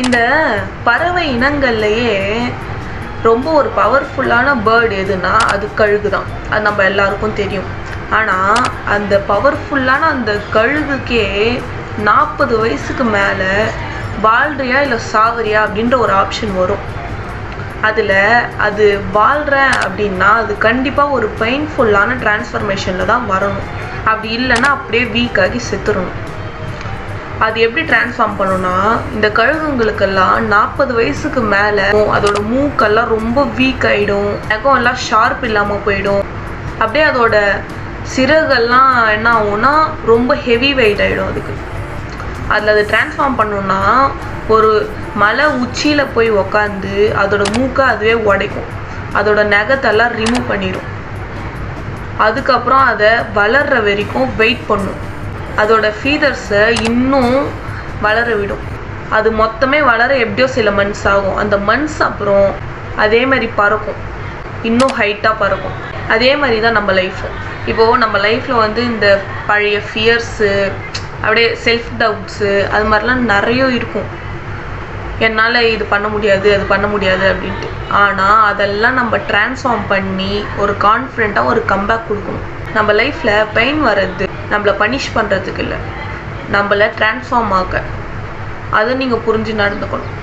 இந்த பறவை இனங்கள்லையே ரொம்ப ஒரு பவர்ஃபுல்லான பேர்டு எதுனா அது கழுகு தான். அது நம்ம எல்லாருக்கும் தெரியும். ஆனால் அந்த பவர்ஃபுல்லான அந்த கழுகுக்கே 40 வயசுக்கு மேலே வாழ்றியா இல்லை சாவரியா அப்படின்ற ஒரு ஆப்ஷன் வரும். அதில் அது வாழ்கிறேன் அப்படின்னா அது கண்டிப்பாக ஒரு பெயின்ஃபுல்லான டிரான்ஸ்ஃபர்மேஷனில் தான் வரணும். அப்படி இல்லைன்னா அப்படியே வீக்காகி செத்துடணும். அது எப்படி டிரான்ஸ்ஃபார்ம் பண்ணணும்னா, இந்த கழுகுங்களுக்கெல்லாம் 40 வயசுக்கு மேலே அதோட மூக்கெல்லாம் ரொம்ப வீக் ஆகிடும், நகம் எல்லாம் ஷார்ப் இல்லாமல் போயிடும். அப்படியே அதோட சிறகெல்லாம் என்ன ஆகும்னா ரொம்ப ஹெவி வெயிட் ஆகிடும். அதில் அது டிரான்ஸ்ஃபார்ம் பண்ணணும்னா ஒரு மலை உச்சியில் போய் உக்காந்து அதோட மூக்கை அதுவே உடைக்கும், அதோட நகத்தெல்லாம் ரிமூவ் பண்ணிடும். அதுக்கப்புறம் அதை வளர்கிற வரைக்கும் வெயிட் பண்ணும். அதோட ஃபீதர்ஸை இன்னும் வளர விடும். அது மொத்தமே வளர எப்படியோ சில மந்த்ஸ் ஆகும். அந்த மந்த்ஸ் அப்புறம் அதே மாதிரி பறக்கும், இன்னும் ஹைட்டாக பறக்கும். அதே மாதிரி தான் நம்ம லைஃப்பும். இப்போது நம்ம லைஃப்பில் இந்த பழைய ஃபியர்ஸு, அப்படியே செல்ஃப் டவுட்ஸு, அது மாதிரிலாம் நிறைய இருக்கும். என்னால் இது பண்ண முடியாது, அது பண்ண முடியாது அப்படின்ட்டு. ஆனால் அதெல்லாம் நம்ம டிரான்ஸ்ஃபார்ம் பண்ணி ஒரு கான்ஃபிடென்ட்டாக ஒரு கம்பேக் கொடுக்கணும். நம்ம லைஃப்பில் பெயின் வர்றது நம்மளை பனிஷ் பண்ணுறதுக்கு இல்லை, நம்மளை டிரான்ஸ்ஃபார்ம் ஆக. அதை நீங்கள் புரிஞ்சு நடந்துக்கணும்.